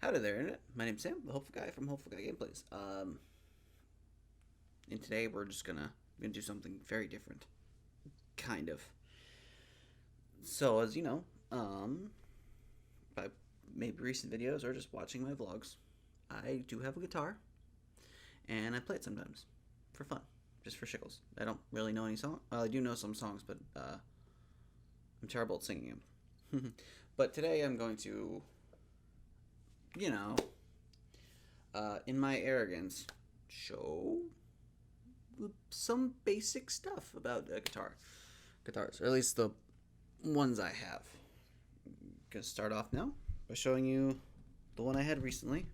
Howdy there, Internet. My name's Sam, the Hopeful Guy from Hopeful Guy Gameplays. And today we're just gonna do something very different, kind of. So as you know, by maybe recent videos or just watching my vlogs, I do have a guitar, and I play it sometimes for fun, just for shickles. I don't really know any songs. Well, I do know some songs, but I'm terrible at singing them. But today I'm going to, you know, in my arrogance, show some basic stuff about guitars, or at least the ones I have. I'm gonna start off now by showing you the one I had recently.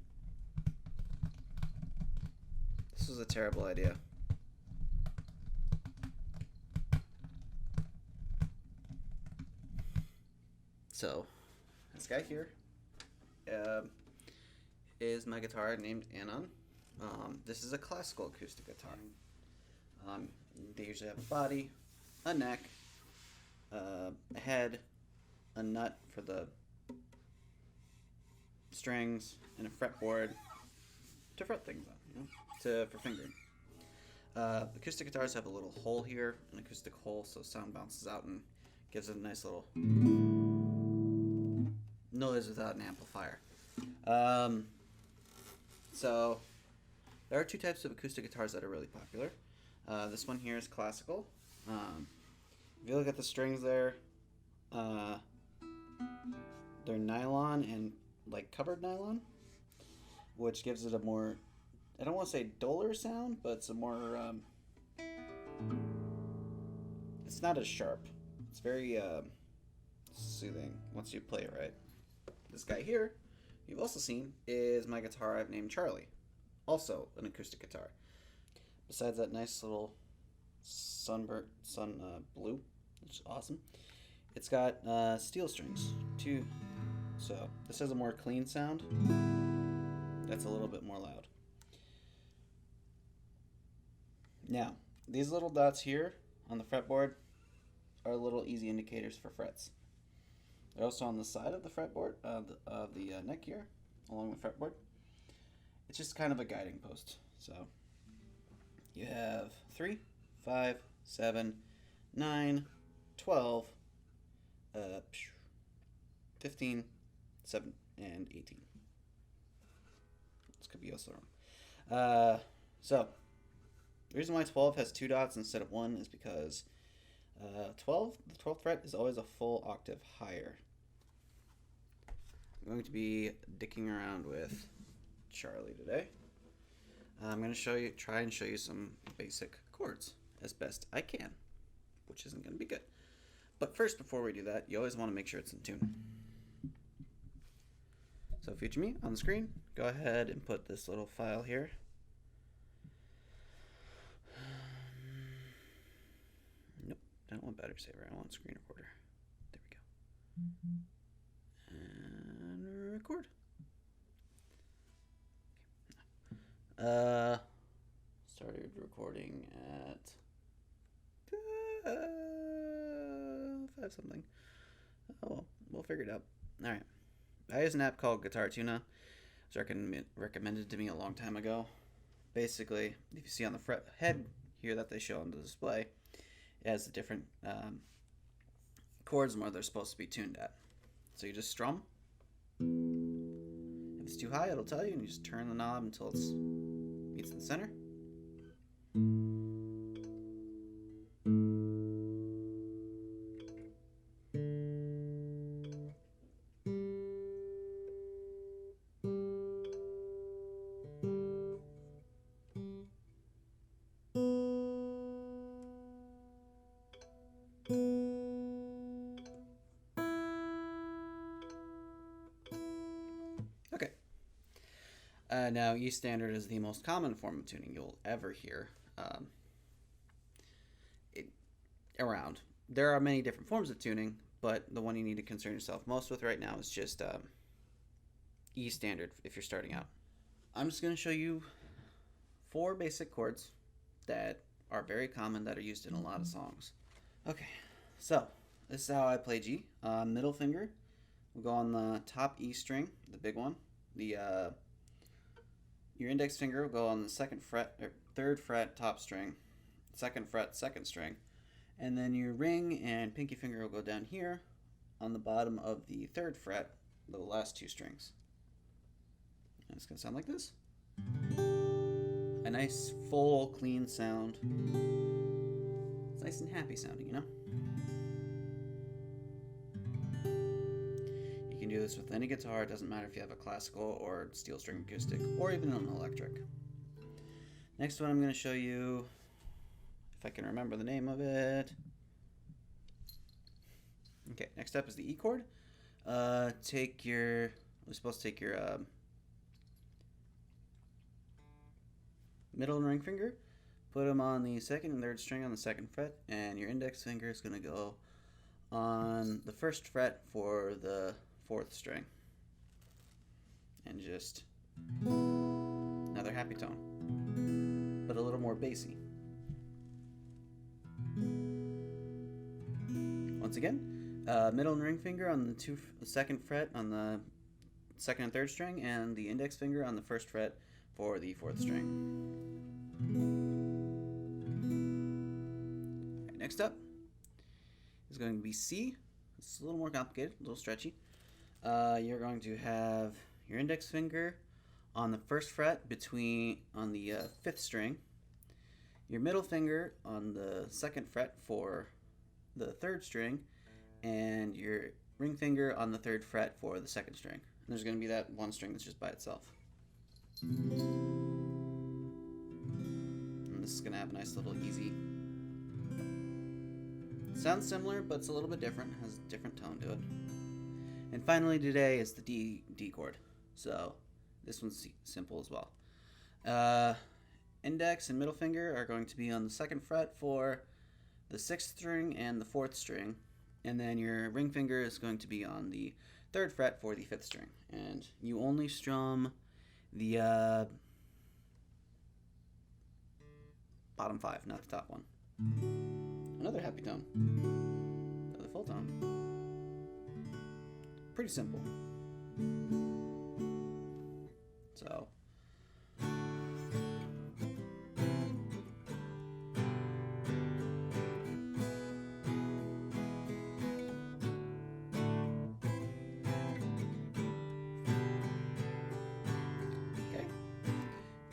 This was a terrible idea. So, this guy here is my guitar named Anon. This is a classical acoustic guitar. They usually have a body, a neck, a head, a nut for the strings, and a fretboard to fret things on, for fingering. Acoustic guitars have a little hole here, an acoustic hole, so sound bounces out and gives it a nice little noise without an amplifier. So there are two types of acoustic guitars that are really popular. This one here is classical. If you look at the strings there, they're nylon and like covered nylon, which gives it a more, I don't want to say duller sound, but it's a more, it's not as sharp. It's very soothing once you play it right. This guy here, you've also seen, is my guitar I've named Charlie. Also an acoustic guitar. Besides that nice little sun blue, which is awesome, it's got steel strings too. So this has a more clean sound. That's a little bit more loud. Now, these little dots here on the fretboard are little easy indicators for frets. They're also on the side of the fretboard, of the neck here, along the fretboard. It's just kind of a guiding post. So you have 3, 5, 7, 9, 12, 15, 7, and 18. This could be also wrong. So the reason why 12 has 2 dots instead of 1 is because the 12th fret is always a full octave higher. I'm going to be dicking around with Charlie today. I'm going to try and show you some basic chords as best I can, which isn't going to be good. But first, before we do that, you always want to make sure it's in tune. So future me on the screen, go ahead and put this little file here. Nope, I don't want battery saver, I want screen recorder. There we go. And record. Started recording at 5 something. Oh well, we'll figure it out. Alright. I use an app called Guitar Tuna. It was recommended to me a long time ago. Basically, if you see on the fret head here that they show on the display, it has the different chords and where they're supposed to be tuned at. So you just strum. If it's too high, it'll tell you, and you just turn the knob until it's meets the center. Okay. Now, E standard is the most common form of tuning you'll ever hear around. There are many different forms of tuning, but the one you need to concern yourself most with right now is just E standard if you're starting out. I'm just going to show you 4 basic chords that are very common, that are used in a lot of songs. Okay, so this is how I play G. Middle finger will go on the top E string, the big one, The your index finger will go on the second fret or third fret top string, second fret second string, and then your ring and pinky finger will go down here on the bottom of the third fret, the last two strings. And it's gonna sound like this. A nice full clean sound. It's nice and happy sounding, you know? You can do this with any guitar. It doesn't matter if you have a classical or steel string acoustic or even an electric. Next one I'm going to show you, if I can remember the name of it. Okay, next up is the E chord. We're supposed to take your middle and ring finger, put them on the second and third string on the second fret, and your index finger is going to go on the first fret for the fourth string. And just another happy tone, but a little more bassy. Once again, middle and ring finger on the second fret on the second and third string, and the index finger on the first fret for the fourth string. Okay, next up is going to be C. It's a little more complicated, a little stretchy. You're going to have your index finger on the first fret on the fifth string, your middle finger on the second fret for the third string, and your ring finger on the third fret for the second string. And there's going to be that one string that's just by itself. And this is going to have a nice little easy. Sounds similar, but it's a little bit different. It has a different tone to it. And finally today is the D chord. So this one's simple as well. Index and middle finger are going to be on the second fret for the sixth string and the fourth string. And then your ring finger is going to be on the third fret for the fifth string. And you only strum the bottom five, not the top one. Another happy tone. Another full tone. Pretty simple. So. Okay.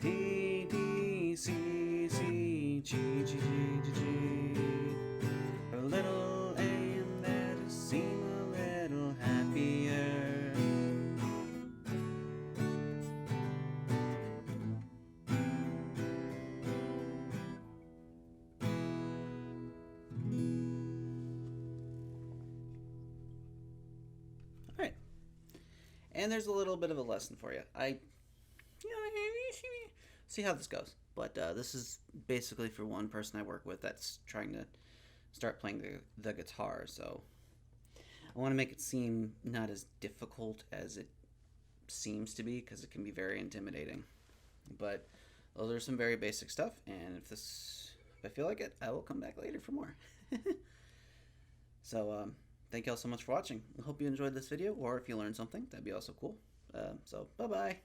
D, D, C, C, G, G, G, G, G. A little A and that'll seem a little happier. Alright. And there's a little bit of a lesson for you. See how this goes. But this is basically for one person I work with that's trying to start playing the guitar, so I want to make it seem not as difficult as it seems to be, because it can be very intimidating. But those are some very basic stuff, and if I feel like it, I will come back later for more. So thank you all so much for watching. I hope you enjoyed this video, or if you learned something, that'd be also cool. So bye bye.